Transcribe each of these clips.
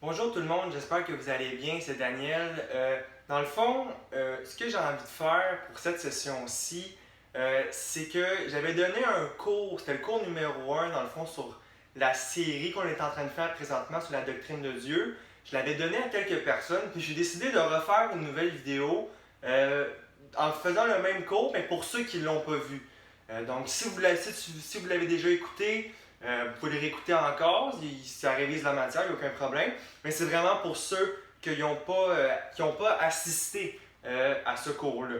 Bonjour tout le monde, j'espère que vous allez bien, c'est Daniel. Dans le fond, ce que j'ai envie de faire pour cette session-ci, c'est que j'avais donné un cours, c'était le cours numéro 1 dans le fond sur la série qu'on est en train de faire présentement sur la doctrine de Dieu. Je l'avais donné à quelques personnes, puis j'ai décidé de refaire une nouvelle vidéo en faisant le même cours, mais pour ceux qui ne l'ont pas vu. Donc si vous l'avez déjà écouté, vous pouvez le réécouter encore, ça révise la matière, il n'y a aucun problème. Mais c'est vraiment pour ceux qui n'ont pas assisté à ce cours-là.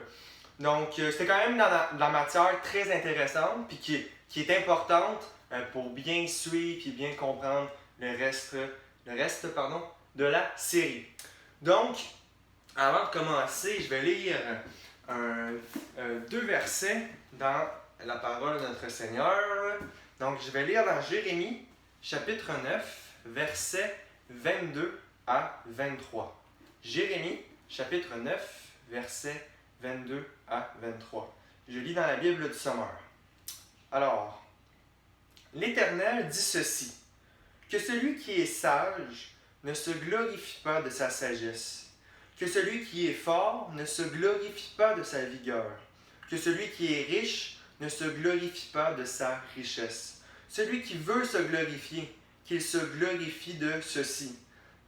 Donc, c'était quand même de la matière très intéressante, puis qui est importante pour bien suivre et bien comprendre le reste de la série. Donc, avant de commencer, je vais lire deux versets dans la parole de notre Seigneur. Donc, je vais lire dans Jérémie, chapitre 9, versets 22 à 23. Jérémie, chapitre 9, versets 22 à 23. Je lis dans la Bible du Sommeur. Alors, l'Éternel dit ceci, que celui qui est sage ne se glorifie pas de sa sagesse, que celui qui est fort ne se glorifie pas de sa vigueur, que celui qui est riche ne se glorifie pas de sa richesse. Celui qui veut se glorifier, qu'il se glorifie de ceci,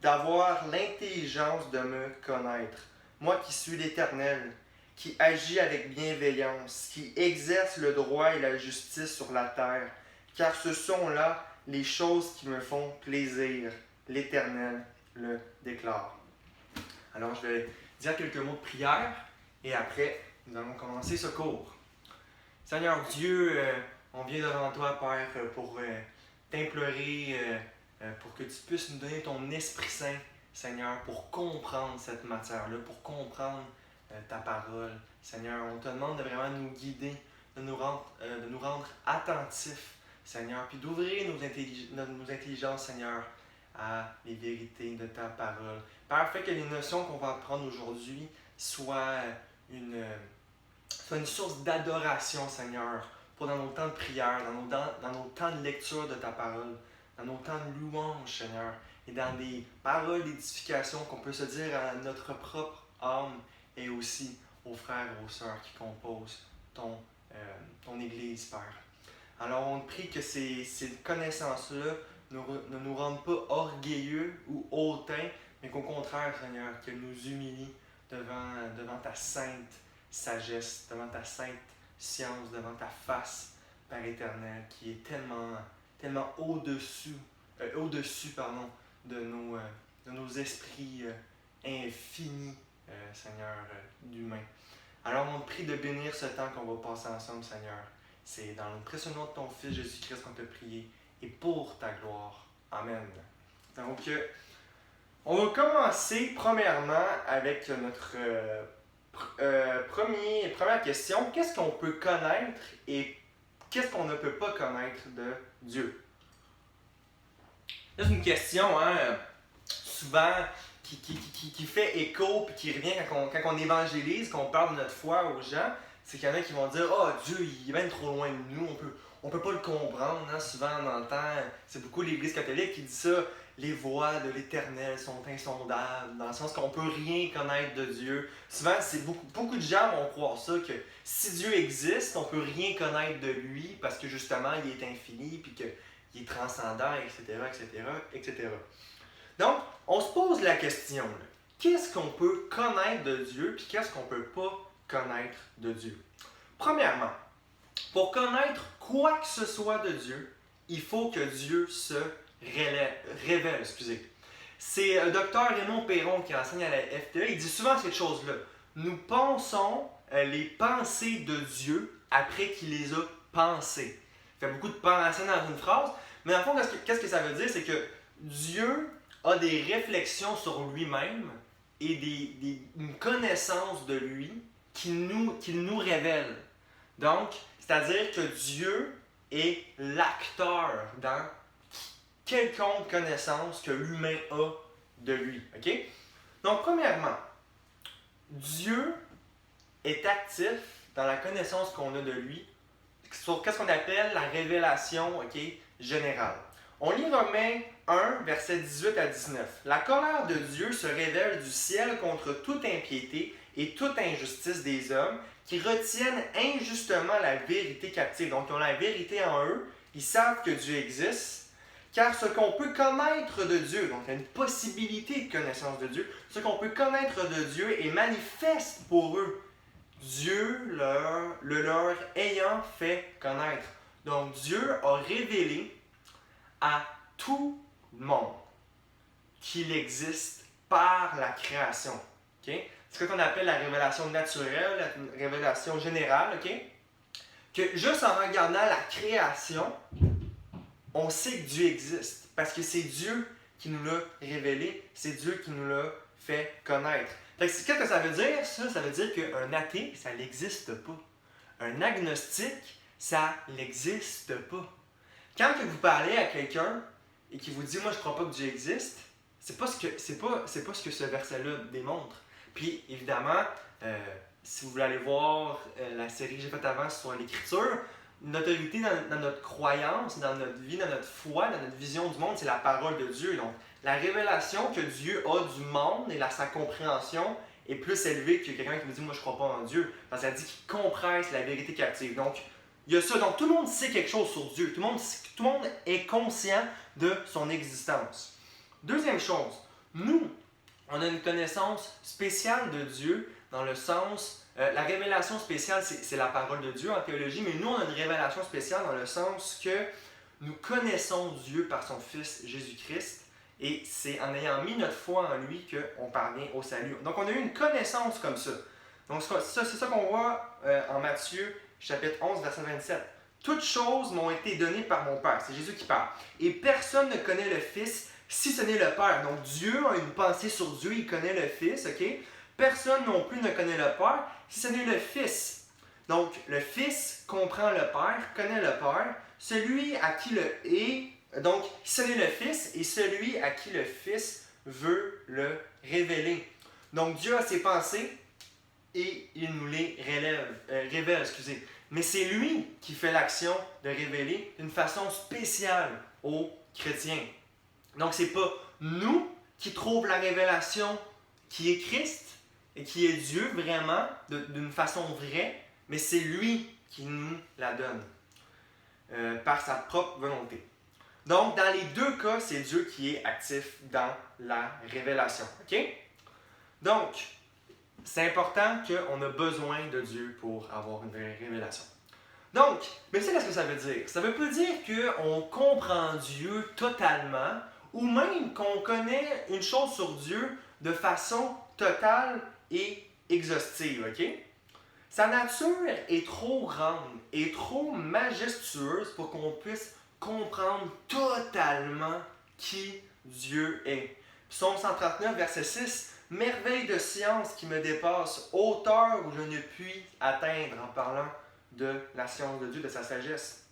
d'avoir l'intelligence de me connaître, moi qui suis l'Éternel, qui agis avec bienveillance, qui exerce le droit et la justice sur la terre, car ce sont là les choses qui me font plaisir. L'Éternel le déclare. Alors, je vais dire quelques mots de prière et après, nous allons commencer ce cours. Seigneur Dieu, on vient devant toi, Père, pour t'implorer, pour que tu puisses nous donner ton Esprit Saint, Seigneur, pour comprendre cette matière-là, pour comprendre ta parole. Seigneur, on te demande de vraiment nous guider, de nous rendre attentifs, Seigneur, puis d'ouvrir nos intelligences, Seigneur, à les vérités de ta parole. Père, fais que les notions qu'on va apprendre aujourd'hui soient une source d'adoration, Seigneur, pour dans nos temps de prière, dans nos temps de lecture de ta parole, dans nos temps de louange, Seigneur, et dans des paroles d'édification qu'on peut se dire à notre propre âme et aussi aux frères et aux sœurs qui composent ton Église, Père. Alors, on prie que ces connaissances-là ne nous rendent pas orgueilleux ou hautains, mais qu'au contraire, Seigneur, qu'elles nous humilient devant ta sainte sagesse, devant ta sainte science, devant ta face, Père éternel, qui est tellement au-dessus de nos esprits infinis, Seigneur, d'humains. Alors, on te prie de bénir ce temps qu'on va passer ensemble, Seigneur. C'est dans le précieux nom de ton Fils Jésus-Christ qu'on te prie et pour ta gloire. Amen. Donc, on va commencer premièrement avec notre première question. Qu'est-ce qu'on peut connaître et qu'est-ce qu'on ne peut pas connaître de Dieu? C'est une question, souvent qui fait écho et qui revient quand on évangélise, quand on parle de notre foi aux gens. C'est qu'il y en a qui vont dire « Ah, Dieu, il est bien trop loin de nous, on peut pas le comprendre. » Souvent, on entend, c'est beaucoup l'Église catholique qui dit ça, les voies de l'Éternel sont insondables, dans le sens qu'on peut rien connaître de Dieu. Souvent, beaucoup de gens vont croire ça, que si Dieu existe, on peut rien connaître de lui, parce que justement, il est infini, puis qu'il est transcendant, etc., etc., etc. Donc, on se pose la question, là, qu'est-ce qu'on peut connaître de Dieu, puis qu'est-ce qu'on peut pas connaître de Dieu? Premièrement, pour connaître quoi que ce soit de Dieu, il faut que Dieu se révèle. C'est le docteur Raymond Perron qui enseigne à la FTE, il dit souvent cette chose-là. Nous pensons les pensées de Dieu après qu'il les a pensées. Il fait beaucoup de pensées dans une phrase, mais en fond, qu'est-ce que ça veut dire? C'est que Dieu a des réflexions sur lui-même et une connaissance de lui qu'il nous révèle. Donc, c'est-à-dire que Dieu est l'acteur dans quelconque connaissance que l'humain a de lui. Okay? Donc, premièrement, Dieu est actif dans la connaissance qu'on a de lui sur qu'est-ce qu'on appelle la révélation générale. On lit Romains 1, versets 18 à 19. La colère de Dieu se révèle du ciel contre toute impiété et toute injustice des hommes qui retiennent injustement la vérité captive. Donc, ils ont la vérité en eux, ils savent que Dieu existe, car ce qu'on peut connaître de Dieu, donc il y a une possibilité de connaissance de Dieu, ce qu'on peut connaître de Dieu est manifeste pour eux, Dieu le leur ayant fait connaître. Donc, Dieu a révélé à tout le monde qu'il existe par la création. Okay? C'est ce qu'on appelle la révélation naturelle, la révélation générale. Okay? Que juste en regardant la création, on sait que Dieu existe. Parce que c'est Dieu qui nous l'a révélé, c'est Dieu qui nous l'a fait connaître. Qu'est-ce que ça veut dire, ça? Ça veut dire qu'un athée, ça n'existe pas. Un agnostique, ça n'existe pas. Quand que vous parlez à quelqu'un et qu'il vous dit « Moi, je ne crois pas que Dieu existe », c'est pas ce que ce verset-là démontre. Puis, évidemment, si vous voulez aller voir la série que j'ai faite avant sur l'Écriture, notre autorité dans notre croyance, dans notre vie, dans notre foi, dans notre vision du monde, c'est la parole de Dieu. Donc, la révélation que Dieu a du monde et sa compréhension est plus élevée que quelqu'un qui nous dit « Moi, je ne crois pas en Dieu », parce qu'elle dit qu'il compresse la vérité captive. Donc, il y a ça. Donc, tout le monde sait quelque chose sur Dieu. Tout le monde est conscient de son existence. Deuxième chose, nous, on a une connaissance spéciale de Dieu dans le sens... la révélation spéciale, c'est la parole de Dieu en théologie, mais nous, on a une révélation spéciale dans le sens que nous connaissons Dieu par son Fils Jésus-Christ et c'est en ayant mis notre foi en lui qu'on parvient au salut. Donc, on a eu une connaissance comme ça. Donc, c'est ça qu'on voit en Matthieu, chapitre 11, verset 27. « Toutes choses m'ont été données par mon Père. » C'est Jésus qui parle. « Et personne ne connaît le Fils si ce n'est le Père. » Donc, Dieu a une pensée sur Dieu, il connaît le Fils, ok? Personne non plus ne connaît le Père si ce n'est le Fils. Donc, le Fils comprend le Père, connaît le Père, celui à qui le est, donc, ce n'est le Fils et celui à qui le Fils veut le révéler. Donc, Dieu a ses pensées et il nous les révèle. Mais c'est lui qui fait l'action de révéler d'une façon spéciale aux chrétiens. Donc, c'est pas nous qui trouvons la révélation qui est Christ, et qui est Dieu vraiment, d'une façon vraie, mais c'est lui qui nous la donne, par sa propre volonté. Donc, dans les deux cas, c'est Dieu qui est actif dans la révélation. OK? Donc, c'est important qu'on a besoin de Dieu pour avoir une vraie révélation. Donc, mais c'est qu'est-ce que ça veut dire? Ça ne veut pas dire qu'on comprend Dieu totalement, ou même qu'on connaît une chose sur Dieu de façon totale et exhaustive, ok? Sa nature est trop grande et trop majestueuse pour qu'on puisse comprendre totalement qui Dieu est. Psaume 139, verset 6, « Merveille de science qui me dépasse, hauteur où je ne puis atteindre » en parlant de la science de Dieu, de sa sagesse.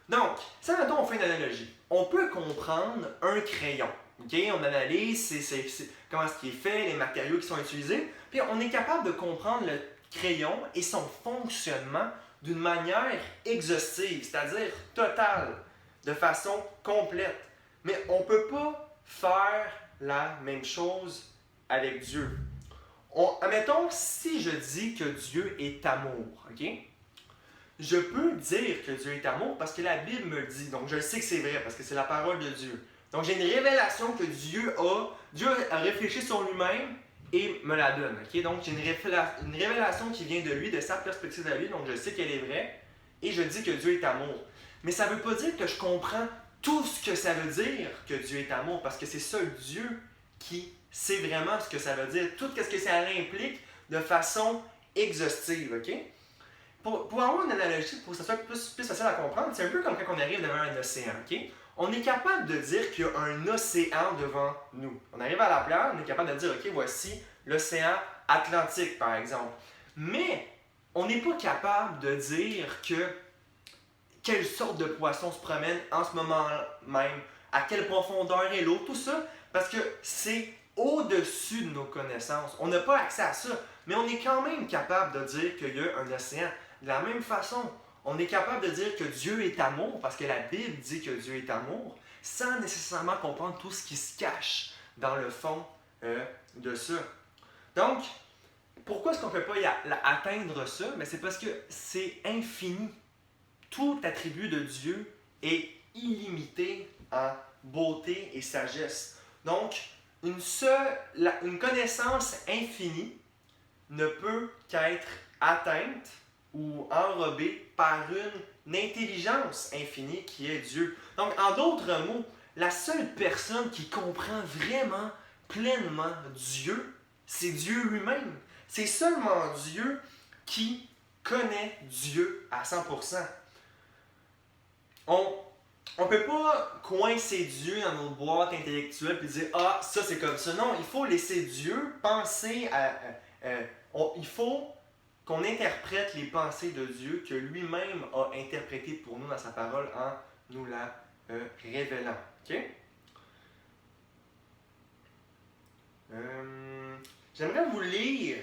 Donc, ça, mettons, on fait une analogie. On peut comprendre un crayon. Okay? On analyse comment est-ce qu'il est fait, les matériaux qui sont utilisés, puis on est capable de comprendre le crayon et son fonctionnement d'une manière exhaustive, c'est-à-dire totale, de façon complète. Mais on ne peut pas faire la même chose avec Dieu. Admettons, si je dis que Dieu est amour, ok? Je peux dire que Dieu est amour parce que la Bible me le dit, donc je sais que c'est vrai parce que c'est la parole de Dieu. Donc, j'ai une révélation que Dieu a réfléchi sur lui-même et me la donne. Okay? Donc, j'ai une révélation qui vient de lui, de sa perspective à lui, donc je sais qu'elle est vraie, et je dis que Dieu est amour. Mais ça ne veut pas dire que je comprends tout ce que ça veut dire que Dieu est amour, parce que c'est seul Dieu qui sait vraiment ce que ça veut dire, tout ce que ça implique de façon exhaustive. Okay? Pour avoir une analogie, pour que ça soit plus facile à comprendre, c'est un peu comme quand on arrive devant un océan. Okay? On est capable de dire qu'il y a un océan devant nous. On arrive à la plage, on est capable de dire, OK, voici l'océan Atlantique, par exemple. Mais on n'est pas capable de dire quelle sorte de poisson se promène en ce moment même, à quelle profondeur est l'eau, tout ça, parce que c'est au-dessus de nos connaissances. On n'a pas accès à ça, mais on est quand même capable de dire qu'il y a un océan. De la même façon, on est capable de dire que Dieu est amour, parce que la Bible dit que Dieu est amour, sans nécessairement comprendre tout ce qui se cache dans le fond de ça. Donc, pourquoi est-ce qu'on ne peut pas atteindre ça? Mais c'est parce que c'est infini. Tout attribut de Dieu est illimité en beauté et sagesse. Donc, une connaissance infinie ne peut qu'être atteinte ou enrobée par une intelligence infinie qui est Dieu. Donc, en d'autres mots, la seule personne qui comprend vraiment, pleinement Dieu, c'est Dieu lui-même. C'est seulement Dieu qui connaît Dieu à 100%. On ne peut pas coincer Dieu dans notre boîte intellectuelle et dire « Ah, ça c'est comme ça ». Non, il faut laisser Dieu penser il faut qu'on interprète les pensées de Dieu que lui-même a interprétées pour nous dans sa parole en nous la révélant. OK? J'aimerais vous lire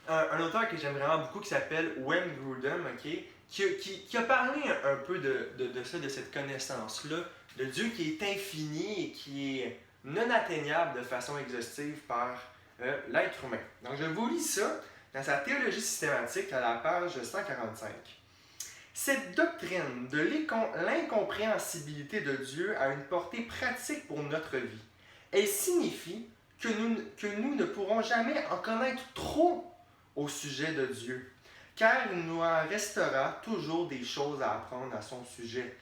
un auteur que j'aime vraiment beaucoup qui s'appelle Wayne Grudem, OK? Qui a parlé un peu de ça, de cette connaissance-là, de Dieu qui est infini et qui est non atteignable de façon exhaustive par l'être humain. Donc je vous lis ça dans sa théologie systématique à la page 145. Cette doctrine de l'incompréhensibilité de Dieu a une portée pratique pour notre vie. Elle signifie que nous ne pourrons jamais en connaître trop au sujet de Dieu, car il nous en restera toujours des choses à apprendre à son sujet,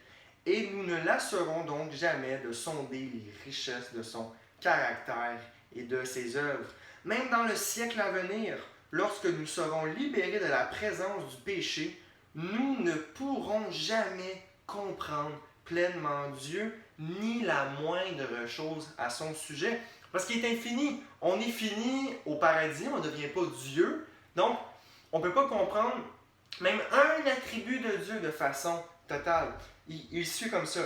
et nous ne lasserons donc jamais de sonder les richesses de son caractère et de ses œuvres. Même dans le siècle à venir, lorsque nous serons libérés de la présence du péché, nous ne pourrons jamais comprendre pleinement Dieu, ni la moindre chose à son sujet. Parce qu'il est infini. On est fini au paradis, on ne devient pas Dieu. Donc, on ne peut pas comprendre même un attribut de Dieu de façon totale. Il suit comme ça.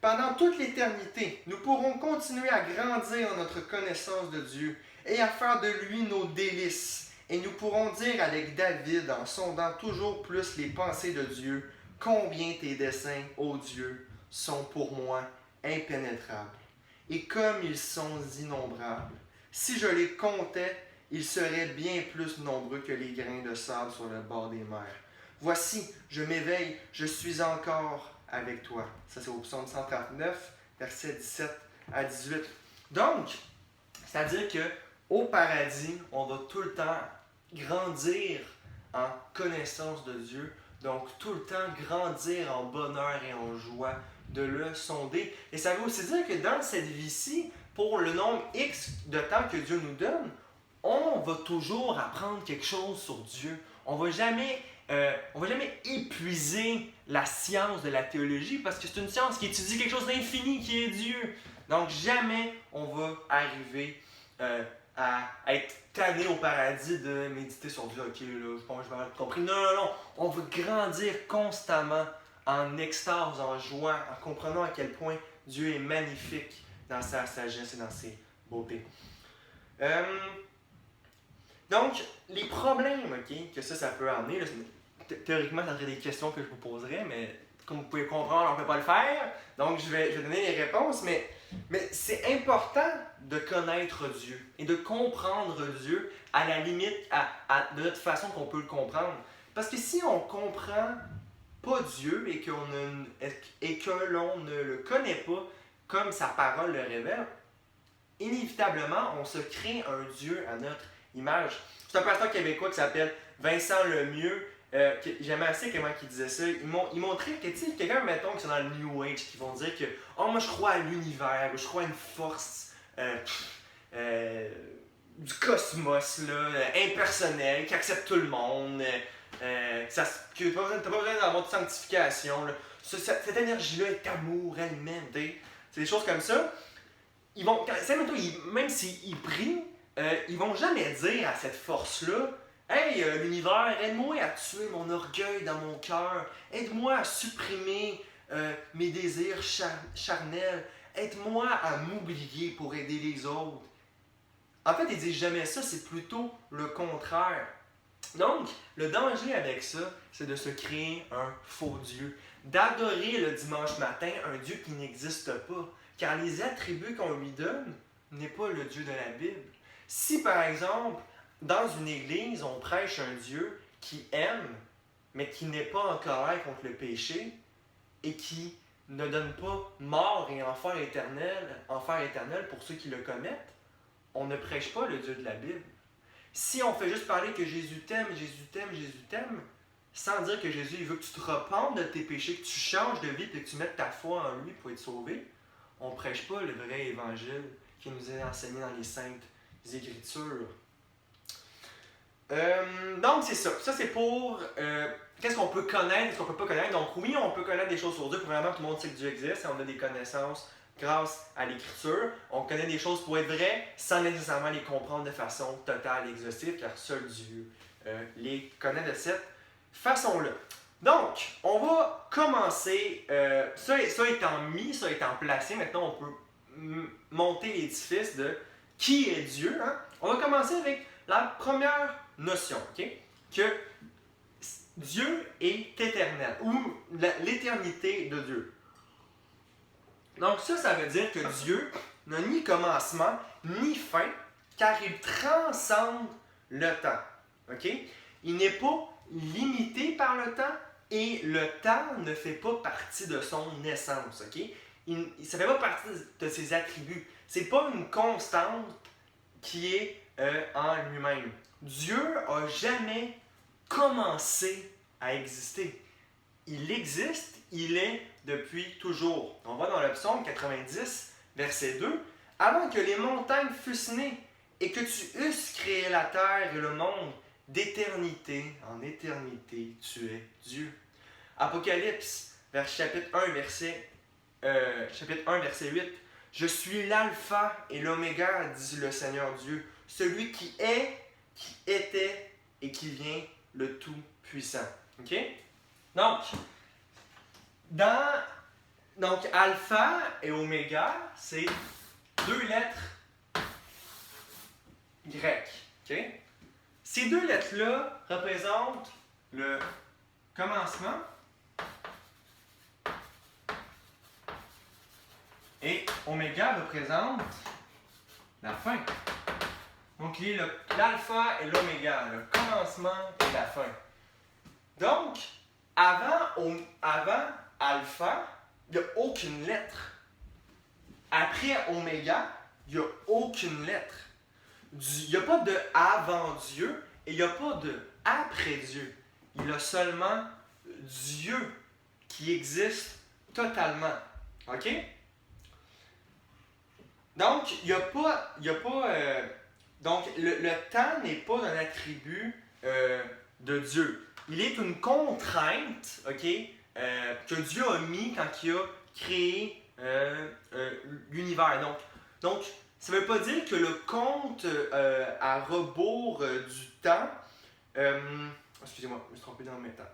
Pendant toute l'éternité, nous pourrons continuer à grandir dans notre connaissance de Dieu et à faire de lui nos délices. Et nous pourrons dire avec David, en sondant toujours plus les pensées de Dieu, combien tes desseins, ô Dieu, sont pour moi impénétrables. Et comme ils sont innombrables, si je les comptais, ils seraient bien plus nombreux que les grains de sable sur le bord des mers. Voici, je m'éveille, je suis encore avec toi. Ça, c'est au psaume 139, versets 17 à 18. Donc, c'est-à-dire qu'au paradis, on va tout le temps grandir en connaissance de Dieu, donc tout le temps grandir en bonheur et en joie, de le sonder. Et ça veut aussi dire que dans cette vie-ci, pour le nombre X de temps que Dieu nous donne, on va toujours apprendre quelque chose sur Dieu. On va jamais épuiser la science de la théologie parce que c'est une science qui étudie quelque chose d'infini qui est Dieu. Donc jamais on va arriver à être tanné au paradis de méditer sur Dieu. Ok, là, je pense que je vais avoir compris. Non, non, non. On va grandir constamment en extase, en joie, en comprenant à quel point Dieu est magnifique dans sa sagesse et dans ses beautés. Donc, les problèmes que ça peut amener, là, théoriquement, ça serait des questions que je vous poserais, mais comme vous pouvez comprendre, on ne peut pas le faire. Donc, je vais donner les réponses, mais c'est important de connaître Dieu et de comprendre Dieu à la limite de notre façon qu'on peut le comprendre. Parce que si on ne comprend pas Dieu et que l'on ne le connaît pas comme sa parole le révèle, inévitablement, on se crée un Dieu à notre image. C'est un pasteur québécois qui s'appelle Vincent Lemieux. J'aimais assez comment il disait ça. Il montrait que, tu sais, quelqu'un, mettons, qui sont dans le New Age, qui vont dire que « Oh, moi, je crois à l'univers, je crois à une force du cosmos, là, impersonnelle, qui accepte tout le monde, que tu n'as pas besoin d'avoir de sanctification. Là. Cette énergie-là est amour, elle-même. » C'est des choses comme ça. Ils vont, même s'ils prient, ils vont jamais dire à cette force-là « Hey, l'univers, aide-moi à tuer mon orgueil dans mon cœur. Aide-moi à supprimer mes désirs charnels. Aide-moi à m'oublier pour aider les autres. » En fait, ils disent jamais ça, c'est plutôt le contraire. Donc, le danger avec ça, c'est de se créer un faux Dieu. D'adorer le dimanche matin un Dieu qui n'existe pas. Car les attributs qu'on lui donne n'est pas le Dieu de la Bible. Si, par exemple, dans une église, on prêche un Dieu qui aime, mais qui n'est pas en colère contre le péché, et qui ne donne pas mort et enfer éternel pour ceux qui le commettent, on ne prêche pas le Dieu de la Bible. Si on fait juste parler que Jésus t'aime, Jésus t'aime, Jésus t'aime, sans dire que Jésus il veut que tu te repentes de tes péchés, que tu changes de vie et que tu mettes ta foi en lui pour être sauvé, on ne prêche pas le vrai évangile qui nous est enseigné dans les Saintes Écritures. Donc c'est ça. Ça c'est pour qu'est-ce qu'on peut connaître, qu'est-ce qu'on peut pas connaître. Donc oui, on peut connaître des choses sur Dieu. Premièrement, tout le monde sait que Dieu existe et on a des connaissances grâce à l'Écriture. On connaît des choses pour être vraies sans nécessairement les comprendre de façon totale et exhaustive, car seul Dieu les connaît de cette façon-là. Donc, on va commencer, ça étant placé, maintenant on peut monter l'édifice de qui est Dieu. Hein? On va commencer avec la première notion, ok? Que Dieu est éternel, ou l'éternité de Dieu. Donc ça veut dire que Dieu n'a ni commencement, ni fin, car il transcende le temps. Ok? Il n'est pas limité par le temps et le temps ne fait pas partie de son essence. Ok? Ça ne fait pas partie de ses attributs. C'est pas une constante qui est en lui-même. Dieu n'a jamais commencé à exister. Il existe, il est depuis toujours. On va dans le psaume 90, verset 2. « Avant que les montagnes fussent nées et que tu eusses créé la terre et le monde, d'éternité en éternité, tu es Dieu. » Apocalypse, chapitre 1, verset 8. « Je suis l'alpha et l'oméga, dit le Seigneur Dieu, celui qui est, qui était et qui vient, le Tout-Puissant. » OK? Donc, alpha et oméga, c'est deux lettres grecques. Okay? Ces deux lettres-là représentent le commencement et oméga représente la fin. Donc, il y a l'alpha et l'oméga, le commencement et la fin. Donc, avant alpha, il n'y a aucune lettre. Après oméga, il n'y a aucune lettre. Il n'y a pas de avant Dieu et il n'y a pas de après Dieu. Il y a seulement Dieu qui existe totalement. OK? Donc, donc, le temps n'est pas un attribut de Dieu. Il est une contrainte, OK, que Dieu a mis quand il a créé l'univers. Donc, ça ne veut pas dire que le compte à rebours du temps... excusez-moi, je me suis trompé dans le métal.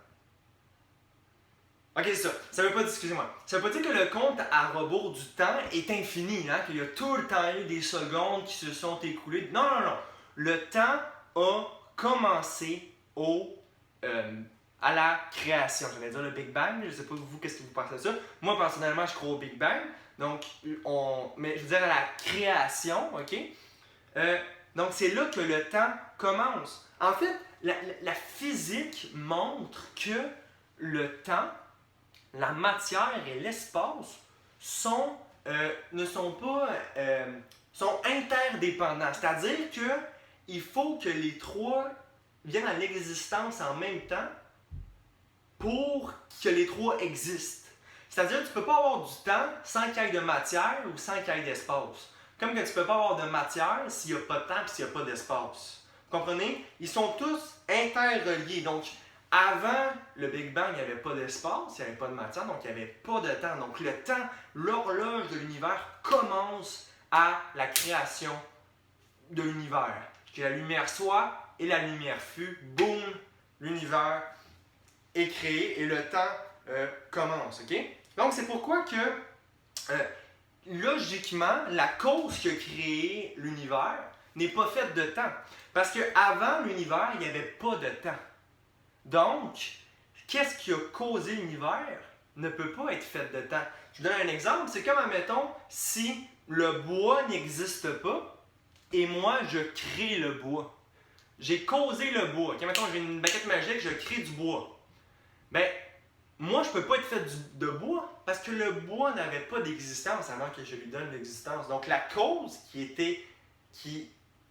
Ok, c'est ça. Ça veut pas dire que le compte à rebours du temps est infini, hein, qu'il y a tout le temps eu des secondes qui se sont écoulées. Non. Le temps a commencé à la création. J'allais dire le Big Bang, je ne sais pas vous, qu'est-ce que vous pensez de ça. Moi, personnellement, je crois au Big Bang. Donc, mais je veux dire à la création, ok? Donc, c'est là que le temps commence. En fait, la physique montre que le temps, la matière et l'espace sont interdépendants. C'est-à-dire qu'il faut que les trois viennent à l'existence en même temps pour que les trois existent. C'est-à-dire que tu ne peux pas avoir du temps sans qu'il y ait de matière ou sans qu'il y ait d'espace. Comme que tu ne peux pas avoir de matière s'il n'y a pas de temps et s'il n'y a pas d'espace. Vous comprenez? Ils sont tous interreliés. Donc, avant le Big Bang, il n'y avait pas d'espace, il n'y avait pas de matière, donc il n'y avait pas de temps. Donc, le temps, l'horloge de l'univers commence à la création de l'univers. Que la lumière soit et la lumière fut, boum, l'univers est créé et le temps commence. Okay? Donc, c'est pourquoi que, logiquement, la cause qui a créé l'univers, n'est pas faite de temps. Parce qu'avant l'univers, il n'y avait pas de temps. Donc, qu'est-ce qui a causé l'univers ne peut pas être fait de temps. Je vous donne un exemple. C'est comme, admettons, si le bois n'existe pas et moi, je crée le bois. J'ai causé le bois. Okay, mettons, j'ai une baguette magique, je crée du bois. Ben, moi, je ne peux pas être fait de bois parce que le bois n'avait pas d'existence avant que je lui donne l'existence. Donc, la cause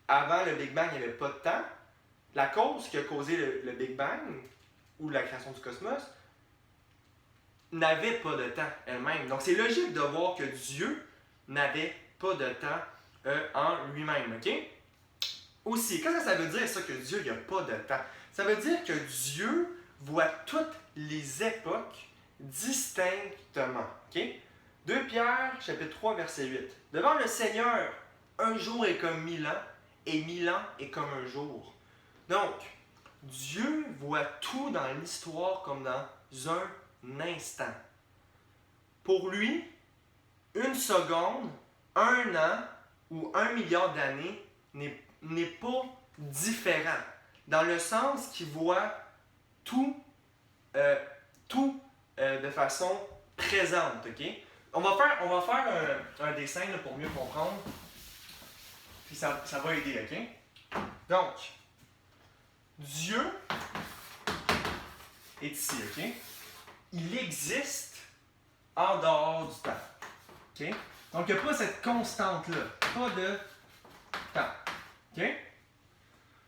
avant le Big Bang, il n'y avait pas de temps, la cause qui a causé le Big Bang ou la création du cosmos n'avait pas de temps elle-même. Donc, c'est logique de voir que Dieu n'avait pas de temps en lui-même. OK? Aussi, qu'est-ce que ça veut dire, ça, que Dieu n'a pas de temps? Ça veut dire que Dieu voit toutes les époques distinctement. OK? 2 Pierre, chapitre 3, verset 8. Devant le Seigneur, un jour est comme 1000 ans, et 1000 ans est comme un jour. Donc, Dieu voit tout dans l'histoire comme dans un instant. Pour lui, une seconde, un an ou 1 milliard d'années n'est pas différent. Dans le sens qu'il voit tout, de façon présente. Okay? On va faire un dessin là, pour mieux comprendre. Puis ça va aider, OK? Donc, Dieu est ici, OK? Il existe en dehors du temps. OK? Donc, il n'y a pas cette constante-là. Pas de temps. OK?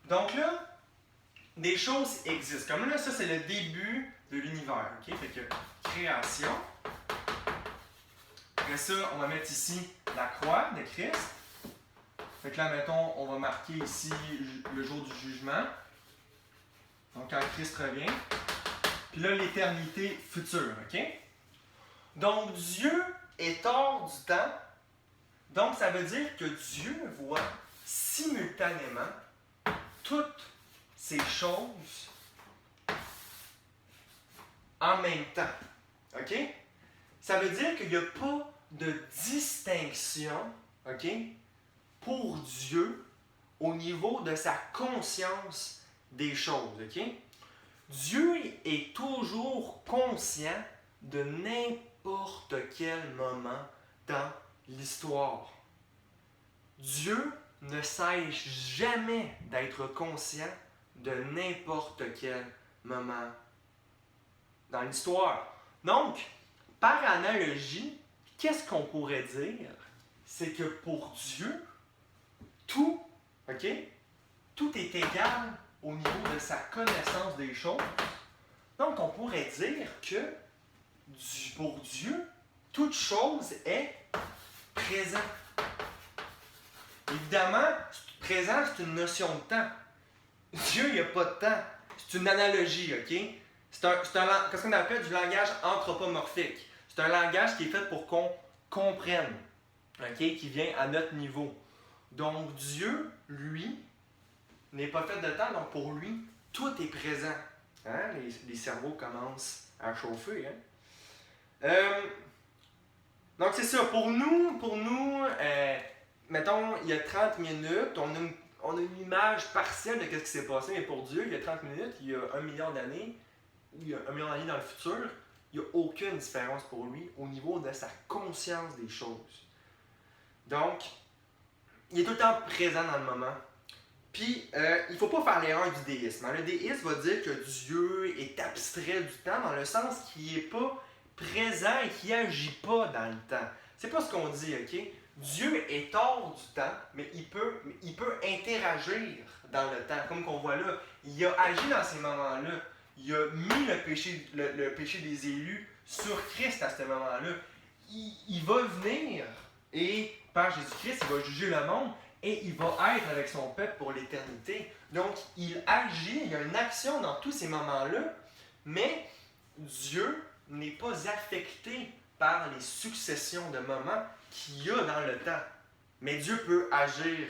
Donc là, des choses existent. Comme là, ça, c'est le début de l'univers. OK? Fait que création. Après ça, on va mettre ici la croix de Christ. Fait que là, mettons, on va marquer ici le jour du jugement. Donc, quand Christ revient. Puis là, l'éternité future, OK? Donc, Dieu est hors du temps. Donc, ça veut dire que Dieu voit simultanément toutes ces choses en même temps. OK? Ça veut dire qu'il n'y a pas de distinction, OK, pour Dieu au niveau de sa conscience des choses. OK? Dieu est toujours conscient de n'importe quel moment dans l'histoire. Dieu ne cesse jamais d'être conscient de n'importe quel moment dans l'histoire. Donc, par analogie, qu'est-ce qu'on pourrait dire? C'est que pour Dieu, tout, OK, tout est égal au niveau de sa connaissance des choses. Donc, on pourrait dire que pour Dieu, toute chose est présent. Évidemment, présent, c'est une notion de temps. Dieu, il n'y a pas de temps. C'est une analogie, OK? Qu'est-ce qu'on appelle du langage anthropomorphique. C'est un langage qui est fait pour qu'on comprenne, OK? Qui vient à notre niveau. Donc, Dieu, lui, n'est pas fait de temps, donc pour lui, tout est présent. Hein? Les cerveaux commencent à chauffer. Hein? Donc, c'est ça. Pour nous mettons, il y a 30 minutes, on a une image partielle de ce qui s'est passé, mais pour Dieu, il y a 30 minutes, il y a 1 milliard d'années, il y a 1 milliard d'années dans le futur, il n'y a aucune différence pour lui au niveau de sa conscience des choses. Donc, il est tout le temps présent dans le moment. Puis, il ne faut pas faire l'erreur du déisme. Le déisme va dire que Dieu est abstrait du temps dans le sens qu'il n'est pas présent et qu'il n'agit pas dans le temps. C'est pas ce qu'on dit, OK? Dieu est hors du temps, mais il peut interagir dans le temps. Comme qu'on voit là, il a agi dans ces moments-là. Il a mis le péché des élus sur Christ à ce moment-là. Il va venir et, par Jésus-Christ, il va juger le monde et il va être avec son peuple pour l'éternité. Donc, il agit, il y a une action dans tous ces moments-là, mais Dieu n'est pas affecté par les successions de moments qu'il y a dans le temps. Mais Dieu peut agir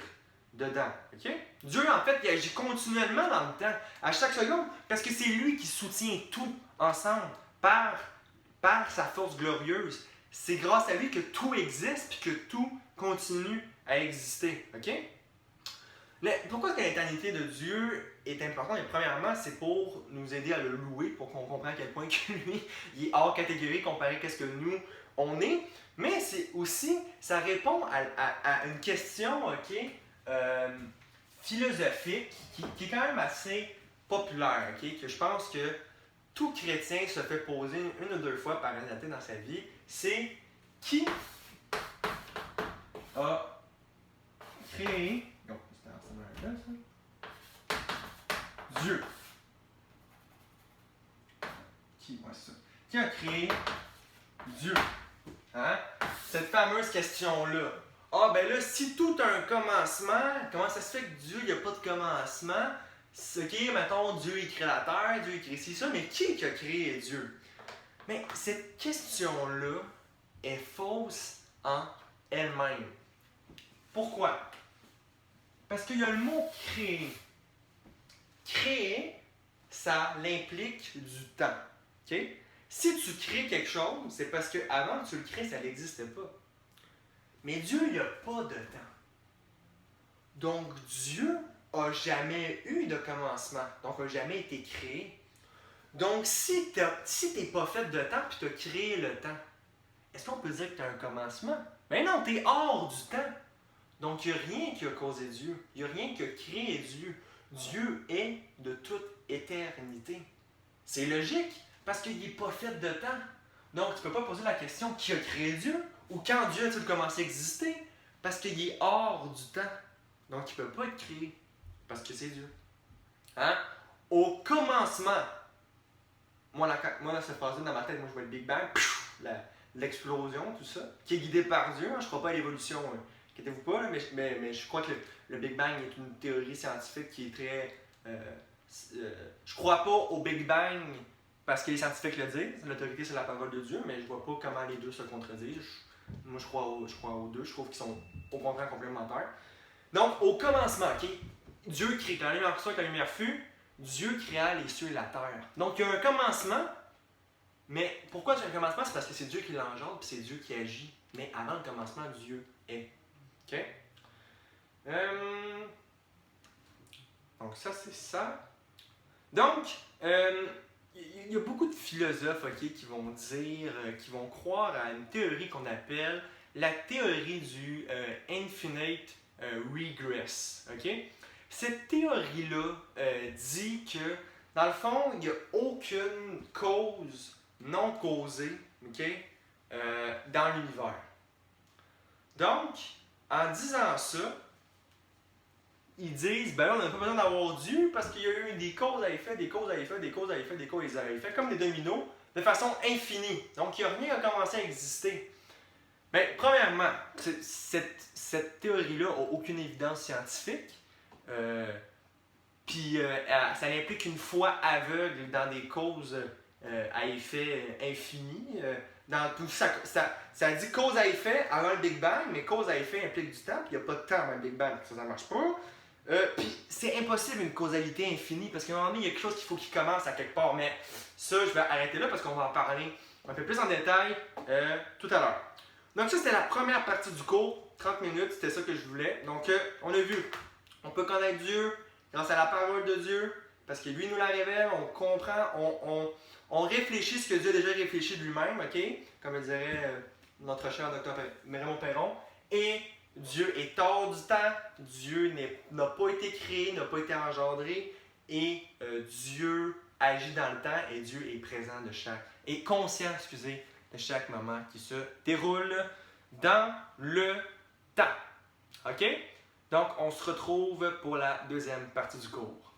dedans. Okay? Dieu, en fait, il agit continuellement dans le temps, à chaque seconde, parce que c'est lui qui soutient tout ensemble par sa force glorieuse. C'est grâce à lui que tout existe et que tout continue à exister. Okay? Pourquoi est-ce que l'éternité de Dieu est importante? Et premièrement, c'est pour nous aider à le louer, pour qu'on comprenne à quel point que lui, il est hors catégorie comparé à ce que nous, on est. Mais c'est aussi, ça répond à une question, ok, philosophique qui est quand même assez populaire, ok, que je pense que tout chrétien se fait poser une ou deux fois par année dans sa vie. C'est qui a créé... Non, c'était en ça. Dieu. Qui a créé Dieu? Hein? Cette fameuse question-là. Ah, ben là, si tout a un commencement, comment ça se fait que Dieu, il n'y a pas de commencement? Ok, mettons, Dieu il crée la terre, Dieu il crée ci, ça, mais qui a créé Dieu? Mais cette question-là est fausse en elle-même. Pourquoi? Parce qu'il y a le mot créer. Créer, ça l'implique du temps. Okay? Si tu crées quelque chose, c'est parce qu'avant que tu le crées, ça n'existait pas. Mais Dieu, il n'y a pas de temps. Donc, Dieu n'a jamais eu de commencement. Donc, n'a jamais été créé. Donc, si tu n'es pas fait de temps et tu as créé le temps, est-ce qu'on peut dire que tu as un commencement? Ben non, tu es hors du temps. Donc, il n'y a rien qui a causé Dieu. Il n'y a rien qui a créé Dieu. Dieu est de toute éternité. C'est logique, parce qu'il n'est pas fait de temps. Donc, tu ne peux pas poser la question qui a créé Dieu ou quand Dieu a-t-il commencé à exister, parce qu'il est hors du temps. Donc, il ne peut pas être créé, parce que c'est Dieu. Hein? Au commencement, moi, dans cette phrase-là, dans ma tête, moi, je vois le Big Bang, l'explosion, tout ça, qui est guidé par Dieu. Hein? Je ne crois pas à l'évolution. Inquiétez-vous pas, là, mais je crois que le Big Bang est une théorie scientifique qui est très... je crois pas au Big Bang parce que les scientifiques le disent. L'autorité, c'est la parole de Dieu, mais je vois pas comment les deux se contredisent. Moi, je crois aux deux. Je trouve qu'ils sont au contraire complémentaires. Donc, au commencement, ok, Dieu crée. Quand la lumière fut, quand la lumière fut, Dieu créa les cieux et la terre. Donc, il y a un commencement, mais pourquoi il y a un commencement? C'est parce que c'est Dieu qui l'engendre, puis c'est Dieu qui agit. Mais avant le commencement, Dieu est. OK? Donc, ça, c'est ça. Donc, il y a beaucoup de philosophes, ok, qui vont dire, qui vont croire à une théorie qu'on appelle la théorie du infinite regress. Ok? Cette théorie-là dit que, dans le fond, il n'y a aucune cause non causée, ok, dans l'univers. Donc, en disant ça, ils disent, ben là, on n'a pas besoin d'avoir Dieu parce qu'il y a eu des causes à effet, des causes à effet, des causes à effet, des causes à effet, comme les dominos, de façon infinie. Donc, il n'y a rien qui a commencé à exister. Mais premièrement, cette théorie-là n'a aucune évidence scientifique. Puis, ça implique une foi aveugle dans des causes à effet infini. Dans tout ça dit cause à effet avant le Big Bang, mais cause à effet implique du temps, puis il n'y a pas de temps avant le Big Bang, ça ne marche pas. Puis c'est impossible une causalité infinie, parce qu'à un moment donné, il y a quelque chose qu'il faut qu'il commence à quelque part, mais ça, je vais arrêter là parce qu'on va en parler un peu plus en détail tout à l'heure. Donc ça, c'était la première partie du cours, 30 minutes, c'était ça que je voulais. Donc on a vu, on peut connaître Dieu grâce à la parole de Dieu, parce que lui nous la révèle, on comprend, on réfléchit ce que Dieu a déjà réfléchi de lui-même, ok? Comme le dirait notre cher Dr. Raymond Perron. Et Dieu est hors du temps, Dieu n'a pas été créé, n'a pas été engendré, et Dieu agit dans le temps, et Dieu est présent est conscient, de chaque moment qui se déroule dans le temps. Ok? Donc, on se retrouve pour la deuxième partie du cours.